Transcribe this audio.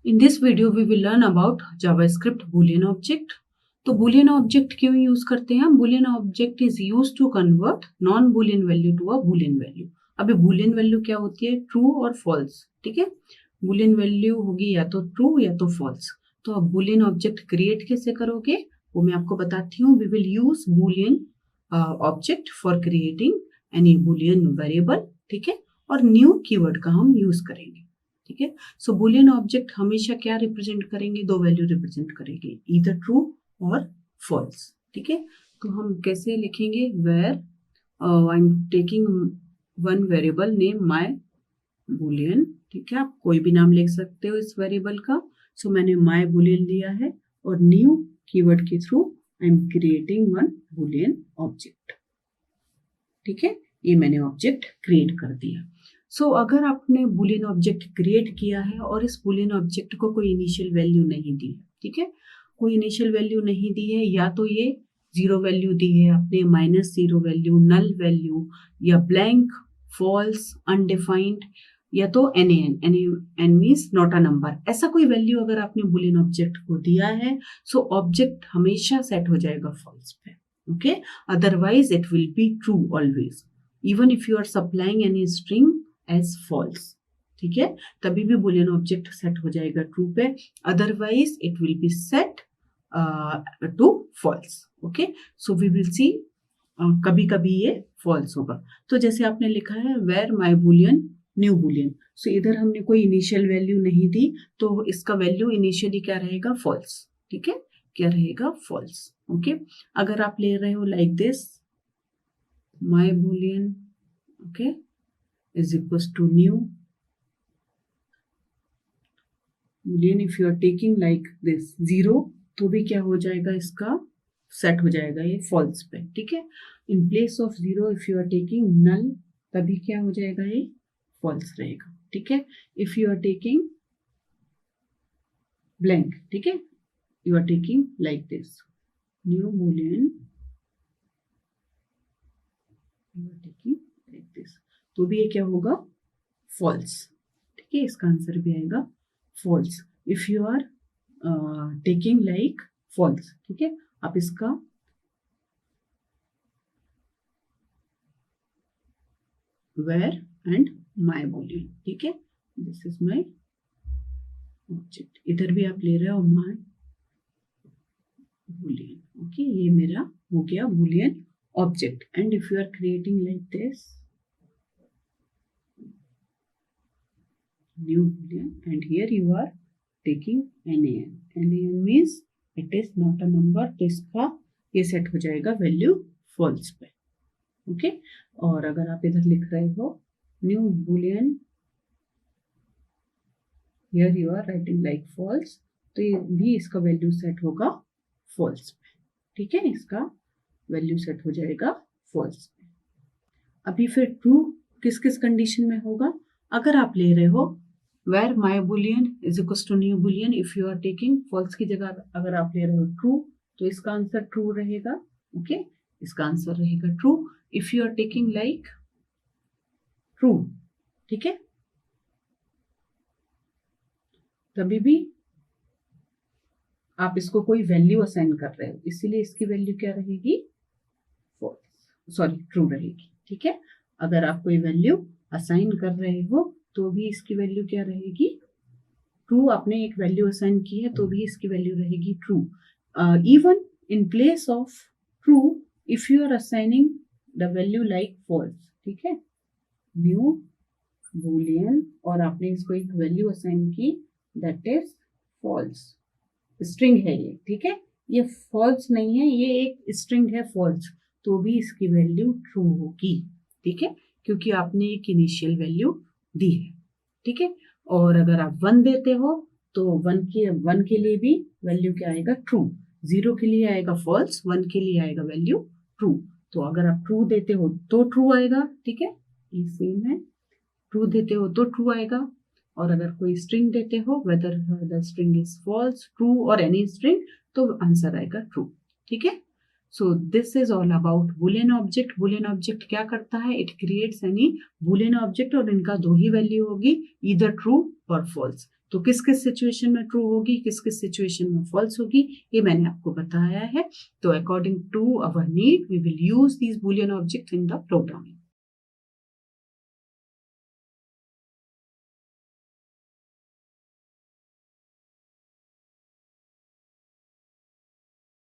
In this video, we will learn about JavaScript Boolean object. तो Boolean object क्यों use करते हैं हम? Boolean object is used to convert non-Boolean value to a Boolean value. अभी Boolean value क्या होती है? True और false. ठीक है, Boolean value होगी या तो true या तो false. तो अब Boolean object create कैसे करोगे वो मैं आपको बताती हूँ. We will use Boolean object for creating any Boolean variable. ठीक है, और new keyword का हम यूज करेंगे. ठीक है, सो बुलियन ऑब्जेक्ट हमेशा क्या रिप्रेजेंट करेंगे? दो वैल्यू रिप्रेजेंट करेंगे, ईदर ट्रू और फॉल्स. ठीक है, तो हम कैसे लिखेंगे? Where I am taking one variable name my boolean. ठीक है, आप कोई भी नाम लिख सकते हो इस वेरिएबल का. सो मैंने माय बुलियन लिया है और न्यू कीवर्ड के through I am creating one Boolean object. ठीक है, ये मैंने ऑब्जेक्ट क्रिएट कर दिया. सो अगर आपने बुलियन ऑब्जेक्ट क्रिएट किया है और इस बुलियन ऑब्जेक्ट को कोई इनिशियल वैल्यू नहीं दी है, ठीक है, कोई इनिशियल वैल्यू नहीं दी है, या तो ये जीरो वैल्यू दी है आपने, -0 वैल्यू, नल वैल्यू, या ब्लैंक, फॉल्स, अनडिफाइंड, या तो N means not a number. ऐसा कोई वैल्यू अगर आपने बुलियन ऑब्जेक्ट को दिया है सो ऑब्जेक्ट हमेशा सेट हो जाएगा फॉल्स पे. Okay, otherwise it will be true always, even if you are supplying any string as false. ठीक है, तभी भी बुलियन ऑब्जेक्ट सेट हो जाएगा ट्रू पे, otherwise it will be set to false. Okay, so we will see कभी कभी ये फॉल्स होगा. तो जैसे आपने लिखा है where my boolean new boolean, so इधर हमने कोई इनिशियल वैल्यू नहीं दी तो इसका वैल्यू इनिशियली क्या रहेगा? फॉल्स. ठीक है, क्या रहेगा? फॉल्स. ओके, अगर आप ले रहे हो like this, my Boolean okay is equals to new boolean. if you are taking like this 0 तो भी क्या हो जाएगा? इसका सेट हो जाएगा ये false पे. ठीक है, in place of 0 if you are taking null तभी क्या हो जाएगा? ये false रहेगा. ठीक है, if you are taking blank, ठीक है, you are taking like this new boolean, you are taking like this तो भी ये क्या होगा? फॉल्स. ठीक है, इसका आंसर भी आएगा false. If you are taking like false, ठीक है, आप इसका वेयर एंड माय बुलियन. ठीक है, दिस इज माय ऑब्जेक्ट. इधर भी आप ले रहे हो माय बुलियन. ओके, ये मेरा हो गया boolean object. And if you are creating like this new boolean and here you are taking nan means it is not a number, तो इसका ये सेट हो जाएगा वैल्यू फॉल्स पे. ओके, और अगर आप इधर लिख रहे हो new boolean, here you are writing like false, तो ये भी इसका वैल्यू सेट होगा फॉल्स पे. ठीक है, इसका वैल्यू सेट हो जाएगा फॉल्स पे. अभी फिर ट्रू किस किस कंडीशन में होगा? अगर आप ले रहे हो where my boolean is equals to new boolean, if you are taking false की जगह अगर आप ले रहे हो true तो इसका आंसर true रहेगा. ओके, इसका आंसर रहेगा true. if you are taking like true, ठीक है, तभी भी आप इसको कोई वैल्यू असाइन कर रहे हो, इसीलिए इसकी वैल्यू क्या रहेगी? ट्रू रहेगी. ठीक है, अगर आप कोई वैल्यू असाइन कर रहे हो तो भी इसकी वैल्यू क्या रहेगी? ट्रू. आपने एक वैल्यू असाइन की है तो भी इसकी वैल्यू रहेगी true. Even in place of true if you are assigning the value like false. ठीक है, न्यू बूलियन और आपने इसको एक वैल्यू असाइन की दैट इज फॉल्स. स्ट्रिंग है ये. ठीक है, ये फॉल्स नहीं है, ये एक स्ट्रिंग है फॉल्स, तो भी इसकी वैल्यू ट्रू होगी. ठीक है, क्योंकि आपने एक इनिशियल वैल्यू दी है. ठीक है, और अगर आप 1 देते हो तो 1 के लिए भी वैल्यू क्या आएगा? ट्रू. 0 के लिए आएगा फॉल्स, 1 के लिए आएगा वैल्यू ट्रू. तो अगर आप ट्रू देते हो तो ट्रू आएगा. ठीक है, ये सेम है. ट्रू देते हो तो ट्रू आएगा, और अगर कोई स्ट्रिंग देते हो whether the string is false, true और एनी स्ट्रिंग, तो आंसर आएगा ट्रू. ठीक है, so this is all about boolean object. Boolean object क्या करता है? It creates any boolean object और इनका दो ही वैल्यू होगी, ईदर ट्रू और फॉल्स। तो किस किस सिचुएशन में ट्रू होगी, किस किस सिचुएशन में फॉल्स होगी, ये मैंने आपको बताया है। तो according to our need we will use these boolean object in the programming.